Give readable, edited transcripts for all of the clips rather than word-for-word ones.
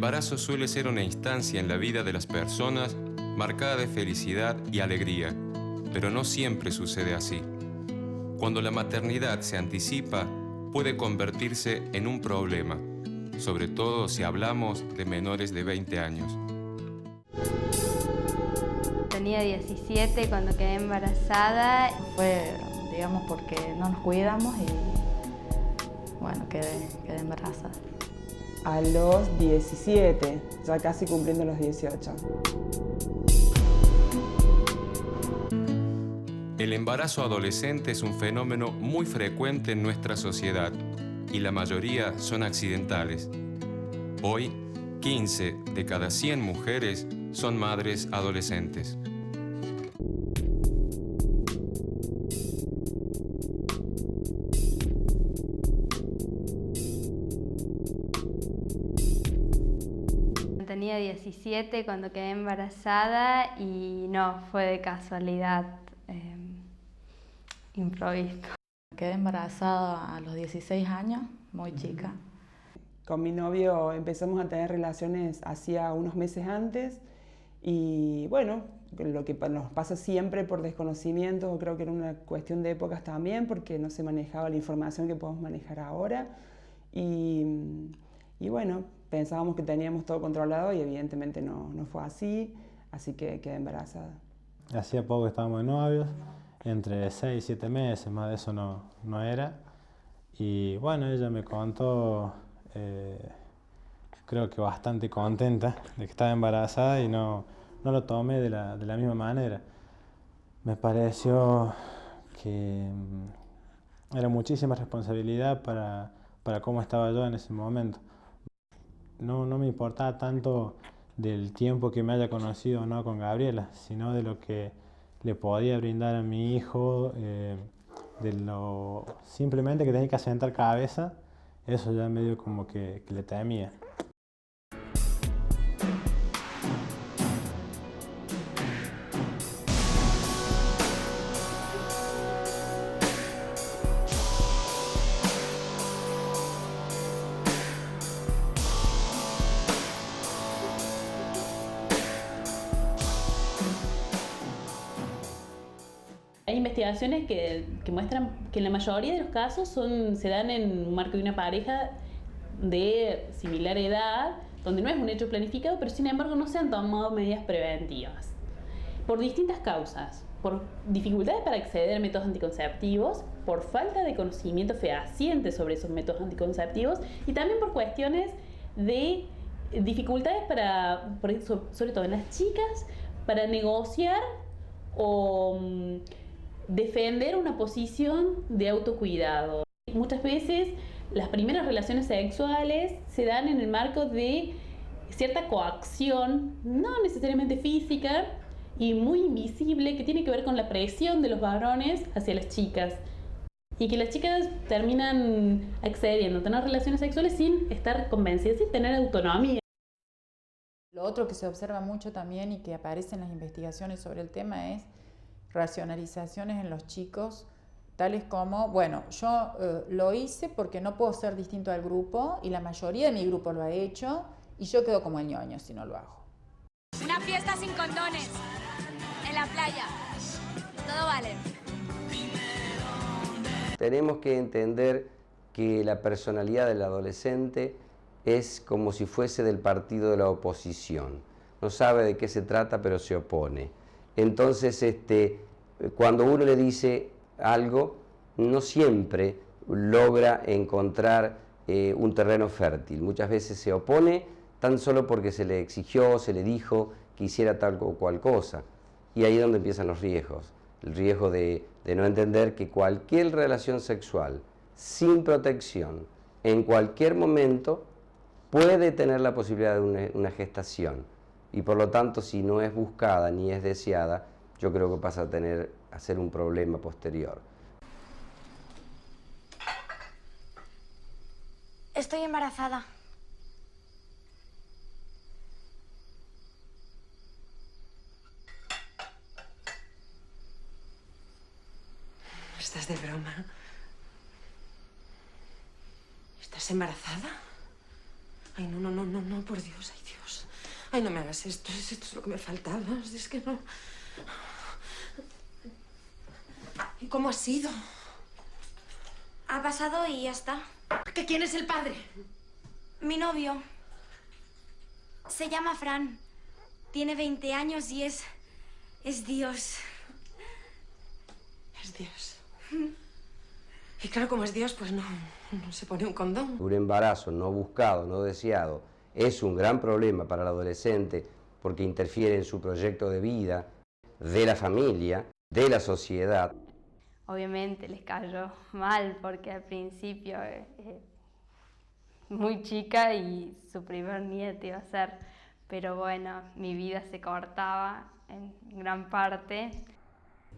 embarazo suele ser una instancia en la vida de las personas marcada de felicidad y alegría, pero no siempre sucede así. Cuando la maternidad se anticipa, puede convertirse en un problema, sobre todo si hablamos de menores de 20 años. Tenía 17 cuando quedé embarazada. Fue, digamos, porque no nos cuidamos y, bueno, quedé embarazada. A los 17, ya casi cumpliendo los 18. El embarazo adolescente es un fenómeno muy frecuente en nuestra sociedad y la mayoría son accidentales. Hoy, 15 de cada 100 mujeres son madres adolescentes. Tenía 17 cuando quedé embarazada y no, fue de casualidad, improviso. Quedé embarazada a los 16 años, muy chica. Con mi novio empezamos a tener relaciones hacía unos meses antes y bueno, lo que nos pasa siempre por desconocimiento, creo que era una cuestión de épocas también porque no se manejaba la información que podemos manejar ahora y bueno, pensábamos que teníamos todo controlado y evidentemente no fue así que quedé embarazada. Hacía poco que estábamos de novios, entre 6 y 7 meses, más de eso no era. Y bueno, ella me contó, creo que bastante contenta de que estaba embarazada y no lo tomé de la misma manera. Me pareció que era muchísima responsabilidad para cómo estaba yo en ese momento. No me importaba tanto del tiempo que me haya conocido o no con Gabriela, sino de lo que le podía brindar a mi hijo, de lo simplemente que tenía que asentar cabeza. Eso ya medio como que le temía. Hay investigaciones que muestran que en la mayoría de los casos se dan en un marco de una pareja de similar edad, donde no es un hecho planificado, pero sin embargo no se han tomado medidas preventivas. Por distintas causas, por dificultades para acceder a métodos anticonceptivos, por falta de conocimiento fehaciente sobre esos métodos anticonceptivos y también por cuestiones de dificultades sobre todo en las chicas, para negociar o defender una posición de autocuidado. Muchas veces las primeras relaciones sexuales se dan en el marco de cierta coacción, no necesariamente física y muy invisible, que tiene que ver con la presión de los varones hacia las chicas. Y que las chicas terminan accediendo a tener relaciones sexuales sin estar convencidas, sin tener autonomía. Lo otro que se observa mucho también y que aparece en las investigaciones sobre el tema es racionalizaciones en los chicos, tales como, bueno, yo lo hice porque no puedo ser distinto al grupo y la mayoría de mi grupo lo ha hecho y yo quedo como el ñoño si no lo hago. Una fiesta sin condones, en la playa, todo vale. Tenemos que entender que la personalidad del adolescente es como si fuese del partido de la oposición. No sabe de qué se trata, pero se opone. Entonces, cuando uno le dice algo, no siempre logra encontrar un terreno fértil. Muchas veces se opone tan solo porque se le exigió, se le dijo que hiciera tal o cual cosa. Y ahí es donde empiezan los riesgos. El riesgo de no entender que cualquier relación sexual sin protección, en cualquier momento, puede tener la posibilidad de una gestación. Y por lo tanto, si no es buscada ni es deseada, yo creo que pasa a ser un problema posterior. Estoy embarazada. ¿Estás de broma? ¿Estás embarazada? Ay, no, por Dios, ay, Dios. Ay, no me hagas esto, esto es lo que me faltaba, es que no... ¿Y cómo ha sido? Ha pasado y ya está. ¿Que quién es el padre? Mi novio. Se llama Fran. Tiene 20 años y es Dios. Es Dios. Y claro, como es Dios, pues no se pone un condón. Un embarazo no buscado, no deseado, es un gran problema para el adolescente porque interfiere en su proyecto de vida, de la familia, de la sociedad. Obviamente les cayó mal porque al principio muy chica y su primer nieto iba a ser, pero bueno, mi vida se cortaba en gran parte.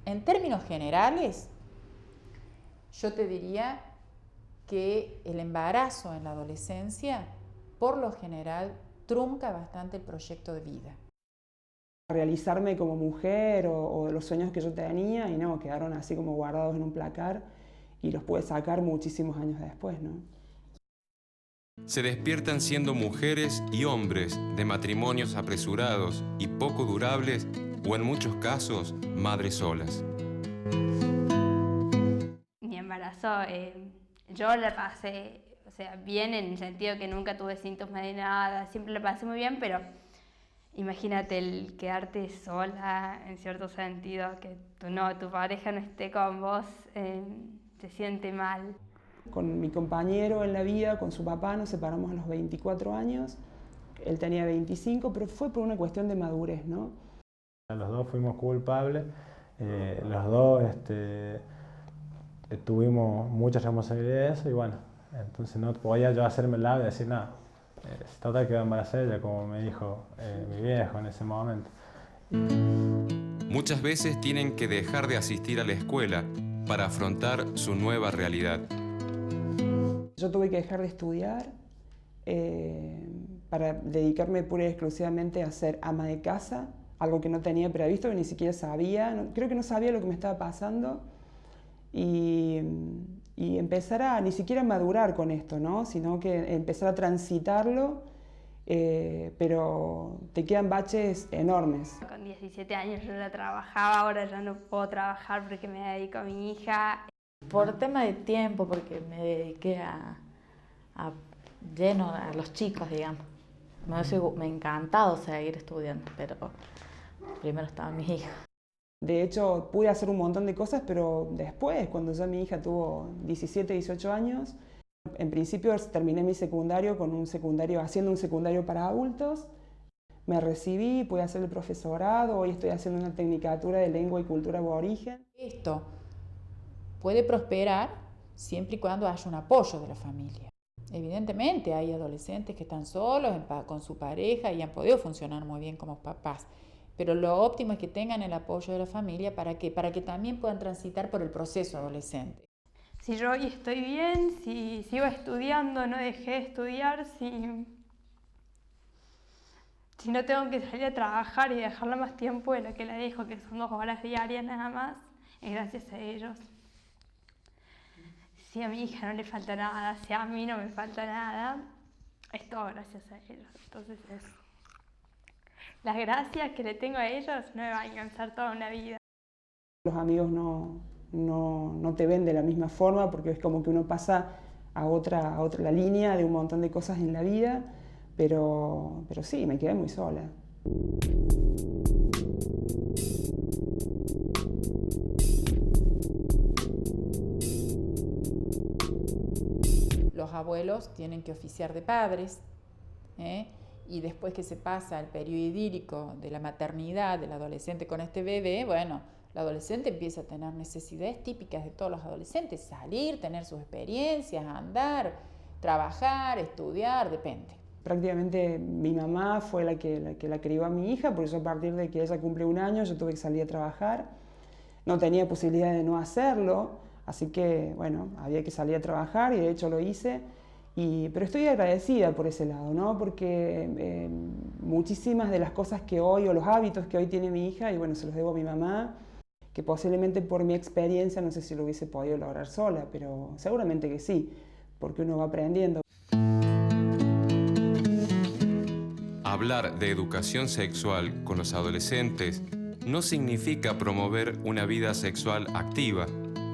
En términos generales, yo te diría que el embarazo en la adolescencia, por lo general, trunca bastante el proyecto de vida. Realizarme como mujer o los sueños que yo tenía y no, quedaron así como guardados en un placar y los pude sacar muchísimos años después, ¿no? Se despiertan siendo mujeres y hombres de matrimonios apresurados y poco durables o en muchos casos madres solas. Mi embarazo, yo la pasé, o sea, bien en el sentido que nunca tuve síntomas de nada, siempre la pasé muy bien, pero imagínate el quedarte sola en cierto sentido, que tu pareja no esté con vos, se siente mal. Con mi compañero en la vida, con su papá, nos separamos a los 24 años, él tenía 25, pero fue por una cuestión de madurez, ¿no? Los dos fuimos culpables, los dos tuvimos mucha responsabilidad de eso y bueno, entonces no podía yo hacerme el lado y decir nada. Total quedó embarazada ella, como me dijo mi viejo en ese momento. Muchas veces tienen que dejar de asistir a la escuela para afrontar su nueva realidad. Yo tuve que dejar de estudiar para dedicarme pura y exclusivamente a ser ama de casa, algo que no tenía previsto, que ni siquiera sabía, creo que no sabía lo que me estaba pasando. Y empezar a ni siquiera madurar con esto, ¿no? Sino que empezar a transitarlo, pero te quedan baches enormes. Con 17 años yo ya trabajaba, ahora ya no puedo trabajar porque me dedico a mi hija. Por tema de tiempo, porque me dediqué a lleno a los chicos, digamos. Me ha encantado seguir estudiando, pero primero estaba mi hija. De hecho, pude hacer un montón de cosas, pero después, cuando ya mi hija tuvo 17, 18 años, en principio terminé mi secundario haciendo un secundario para adultos. Me recibí, pude hacer el profesorado, hoy estoy haciendo una tecnicatura de lengua y cultura aborigen. Esto puede prosperar siempre y cuando haya un apoyo de la familia. Evidentemente hay adolescentes que están solos con su pareja y han podido funcionar muy bien como papás. Pero lo óptimo es que tengan el apoyo de la familia para que también puedan transitar por el proceso adolescente. Si yo hoy estoy bien, si sigo estudiando, no dejé de estudiar, si no tengo que salir a trabajar y dejarla más tiempo de lo que la dejo, que son 2 horas diarias nada más, es gracias a ellos. Si a mi hija no le falta nada, si a mí no me falta nada, es todo gracias a ellos. Entonces las gracias que le tengo a ellos no me van a alcanzar toda una vida. Los amigos no te ven de la misma forma porque es como que uno pasa a otra la línea de un montón de cosas en la vida, pero sí, me quedé muy sola. Los abuelos tienen que oficiar de padres, y después que se pasa el periodo idílico de la maternidad del adolescente con este bebé, bueno, el adolescente empieza a tener necesidades típicas de todos los adolescentes, salir, tener sus experiencias, andar, trabajar, estudiar, depende. Prácticamente mi mamá fue la que la crió a mi hija, por eso a partir de que ella cumple 1 año yo tuve que salir a trabajar. No tenía posibilidad de no hacerlo, así que bueno, había que salir a trabajar y de hecho lo hice. Pero estoy agradecida por ese lado, ¿no? Porque muchísimas de las cosas que hoy, o los hábitos que hoy tiene mi hija, y bueno, se los debo a mi mamá, que posiblemente por mi experiencia no sé si lo hubiese podido lograr sola, pero seguramente que sí, porque uno va aprendiendo. Hablar de educación sexual con los adolescentes no significa promover una vida sexual activa,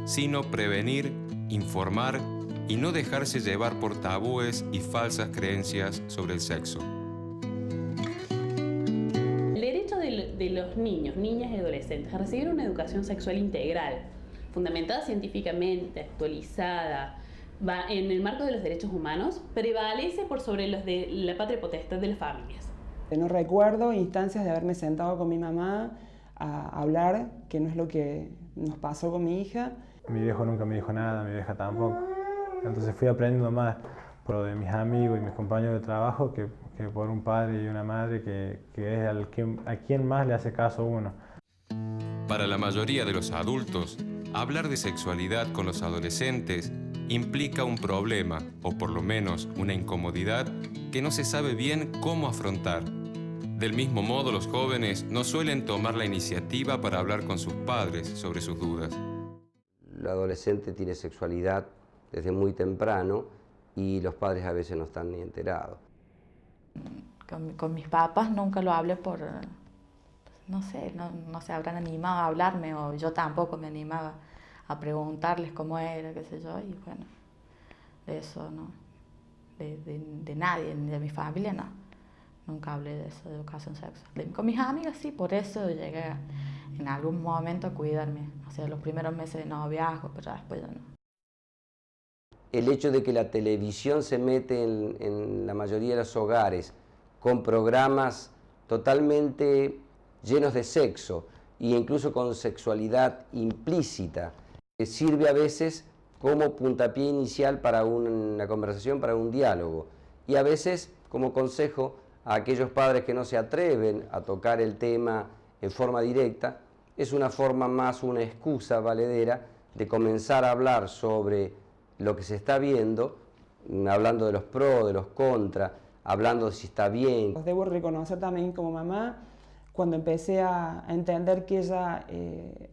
sino prevenir, informar y no dejarse llevar por tabúes y falsas creencias sobre el sexo. El derecho de los niños, niñas y adolescentes a recibir una educación sexual integral, fundamentada científicamente, actualizada, en el marco de los derechos humanos, prevalece por sobre los de la patria potestad de las familias. No recuerdo instancias de haberme sentado con mi mamá a hablar, que no es lo que nos pasó con mi hija. Mi viejo nunca me dijo nada, mi vieja tampoco. Entonces fui aprendiendo más por lo de mis amigos y mis compañeros de trabajo que por un padre y una madre que es a quien más le hace caso uno. Para la mayoría de los adultos, hablar de sexualidad con los adolescentes implica un problema, o por lo menos una incomodidad, que no se sabe bien cómo afrontar. Del mismo modo, los jóvenes no suelen tomar la iniciativa para hablar con sus padres sobre sus dudas. El adolescente tiene sexualidad desde muy temprano y los padres a veces no están ni enterados. Con mis papás nunca lo hablé por, no sé, no se habrán animado a hablarme o yo tampoco me animaba a preguntarles cómo era, qué sé yo, y bueno, de eso no, de nadie, de mi familia no, nunca hablé de eso, de educación sexual. Con mis amigas sí, por eso llegué en algún momento a cuidarme, o sea, los primeros meses de noviazgo, pero después ya no. El hecho de que la televisión se mete en la mayoría de los hogares con programas totalmente llenos de sexo e incluso con sexualidad implícita, sirve a veces como puntapié inicial para una conversación, para un diálogo, y a veces como consejo a aquellos padres que no se atreven a tocar el tema en forma directa, es una forma más, una excusa valedera de comenzar a hablar sobre lo que se está viendo, hablando de los pros, de los contras, hablando de si está bien. Debo reconocer también como mamá, cuando empecé a entender que ella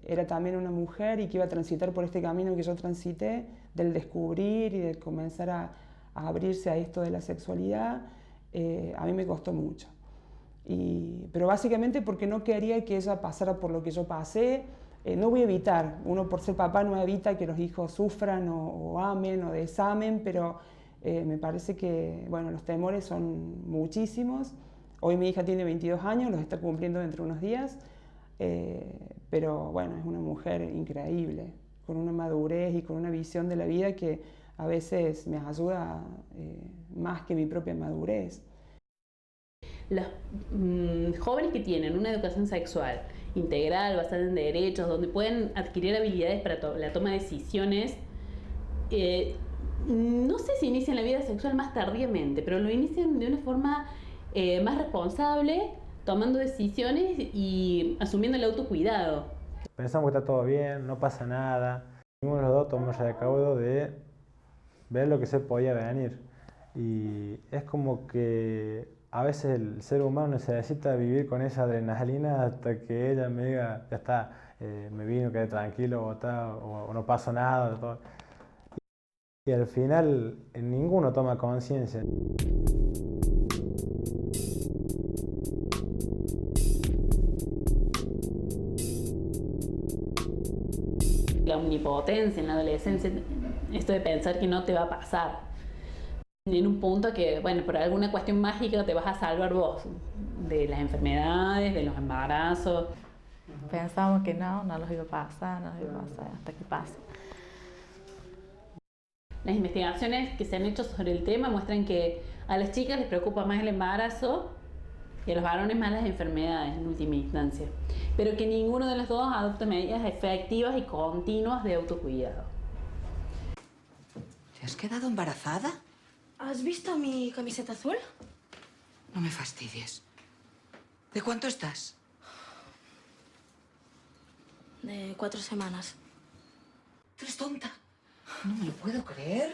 era también una mujer y que iba a transitar por este camino que yo transité, del descubrir y de comenzar a abrirse a esto de la sexualidad, a mí me costó mucho. Pero básicamente porque no quería que ella pasara por lo que yo pasé. No voy a evitar, uno por ser papá no evita que los hijos sufran o amen o desamen, pero me parece que bueno, los temores son muchísimos. Hoy mi hija tiene 22 años, los está cumpliendo dentro de unos días, pero bueno, es una mujer increíble, con una madurez y con una visión de la vida que a veces me ayuda más que mi propia madurez. Los jóvenes que tienen una educación sexual integral, basada en derechos, donde pueden adquirir habilidades para la toma de decisiones, no sé si inician la vida sexual más tardíamente, pero lo inician de una forma más responsable, tomando decisiones y asumiendo el autocuidado. Pensamos que está todo bien, no pasa nada. Ninguno de los dos tomó el recaudo de ver lo que se podía venir. Y es como que a veces el ser humano necesita vivir con esa adrenalina hasta que ella me diga, ya está, me vino, quedé tranquilo o no pasó nada. Todo. Y al final ninguno toma conciencia. La omnipotencia en la adolescencia, esto de pensar que no te va a pasar. En un punto que, bueno, por alguna cuestión mágica te vas a salvar vos de las enfermedades, de los embarazos. Pensábamos que no los iba a pasar, hasta que pasa. Las investigaciones que se han hecho sobre el tema muestran que a las chicas les preocupa más el embarazo y a los varones más las enfermedades en última instancia, pero que ninguno de los dos adopta medidas efectivas y continuas de autocuidado. ¿Te has quedado embarazada? ¿Has visto mi camiseta azul? No me fastidies. ¿De cuánto estás? De 4 semanas. ¿Tú eres tonta? No me lo puedo creer.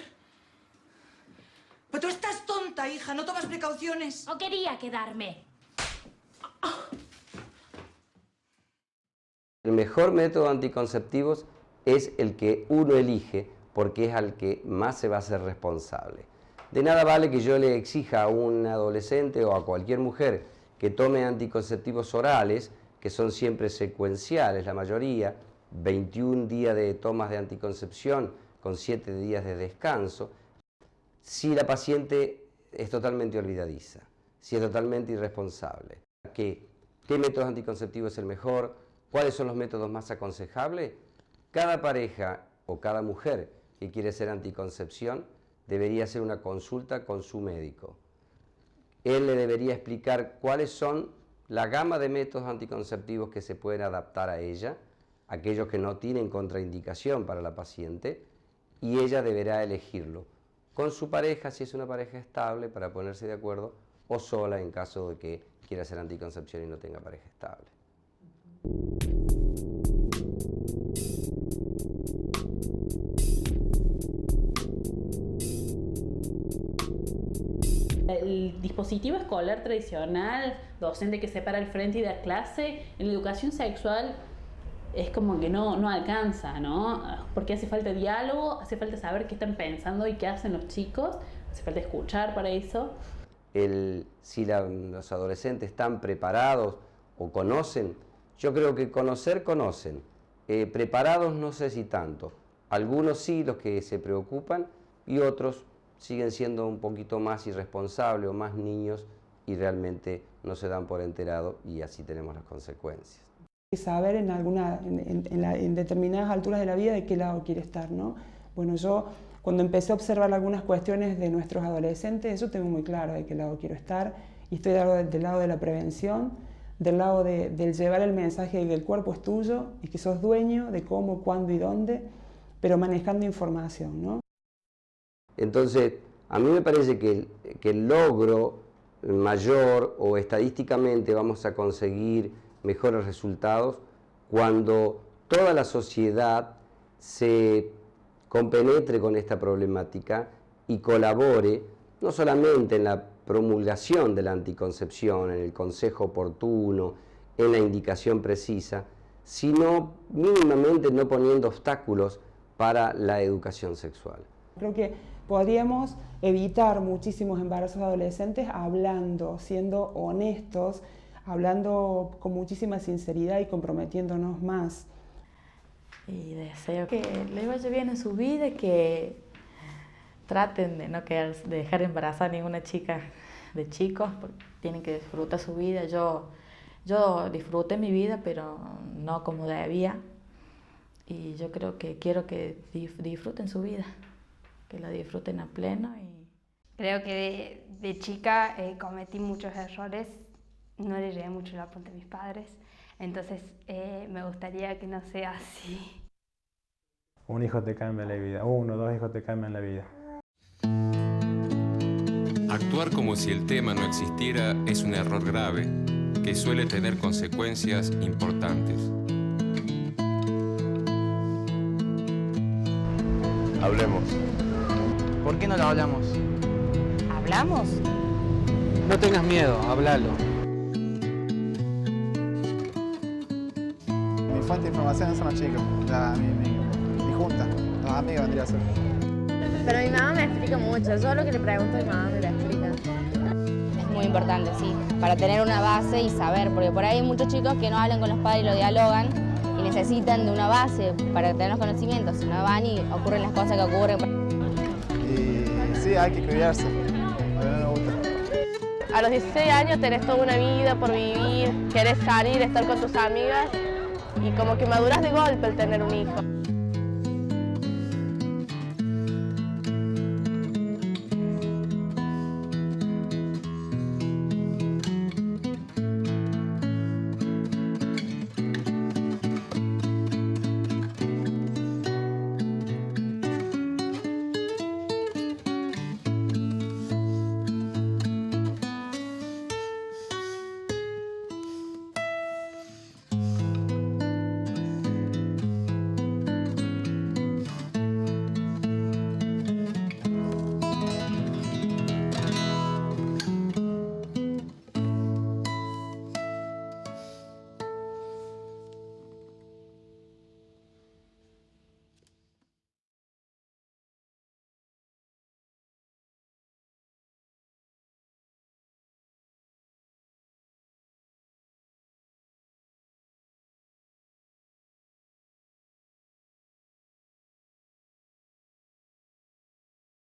Pero tú estás tonta, hija. No tomas precauciones. No quería quedarme. El mejor método anticonceptivo es el que uno elige porque es al que más se va a ser responsable. De nada vale que yo le exija a un adolescente o a cualquier mujer que tome anticonceptivos orales, que son siempre secuenciales, la mayoría, 21 días de tomas de anticoncepción con 7 días de descanso, si la paciente es totalmente olvidadiza, si es totalmente irresponsable. ¿Qué método anticonceptivo es el mejor? ¿Cuáles son los métodos más aconsejables? Cada pareja o cada mujer que quiere hacer anticoncepción debería hacer una consulta con su médico. Él le debería explicar cuáles son la gama de métodos anticonceptivos que se pueden adaptar a ella, aquellos que no tienen contraindicación para la paciente, y ella deberá elegirlo con su pareja, si es una pareja estable, para ponerse de acuerdo, o sola en caso de que quiera hacer anticoncepción y no tenga pareja estable. El dispositivo escolar tradicional, docente que se para al frente y da clase, en la educación sexual es como que no alcanza, ¿no? Porque hace falta diálogo, hace falta saber qué están pensando y qué hacen los chicos, hace falta escuchar para eso. Si los adolescentes están preparados o conocen, yo creo que conocen, preparados no sé si tanto, algunos sí, los que se preocupan, y otros siguen siendo un poquito más irresponsables o más niños y realmente no se dan por enterados, y así tenemos las consecuencias. Saber en determinadas alturas de la vida de qué lado quiere estar, ¿no? Bueno, yo cuando empecé a observar algunas cuestiones de nuestros adolescentes, eso tengo muy claro de qué lado quiero estar, y estoy del lado de la prevención, del lado del llevar el mensaje de que el cuerpo es tuyo y que sos dueño de cómo, cuándo y dónde, pero manejando información, ¿no? Entonces, a mí me parece que el logro mayor, o estadísticamente vamos a conseguir mejores resultados cuando toda la sociedad se compenetre con esta problemática y colabore no solamente en la promulgación de la anticoncepción, en el consejo oportuno, en la indicación precisa, sino mínimamente no poniendo obstáculos para la educación sexual. Creo que podríamos evitar muchísimos embarazos adolescentes hablando, siendo honestos, hablando con muchísima sinceridad y comprometiéndonos más. Y deseo que les vaya bien en su vida y que traten de no dejar embarazada a ninguna chica de chicos, porque tienen que disfrutar su vida. Yo disfruté mi vida, pero no como debía. Y yo creo que quiero que disfruten su vida, que la disfruten a pleno. Creo que de chica cometí muchos errores, no le llevé mucho la punta a mis padres, entonces me gustaría que no sea así. Un hijo te cambia la vida, 1 o 2 hijos te cambian la vida. Actuar como si el tema no existiera es un error grave que suele tener consecuencias importantes. Hablemos. ¿Por qué no lo hablamos? ¿Hablamos? No tengas miedo, háblalo. Mi fuente de información son los chicos, mi junta, los amigos vendría a ser. Pero mi mamá me explica mucho, yo lo que le pregunto a mi mamá me lo explica. Es muy importante, sí, para tener una base y saber, porque por ahí hay muchos chicos que no hablan con los padres y lo dialogan y necesitan de una base para tener los conocimientos, si no van y ocurren las cosas que ocurren. Y sí, hay que cuidarse, a mí me gusta. A los 16 años tenés toda una vida por vivir, querés salir, estar con tus amigas y como que maduras de golpe el tener un hijo.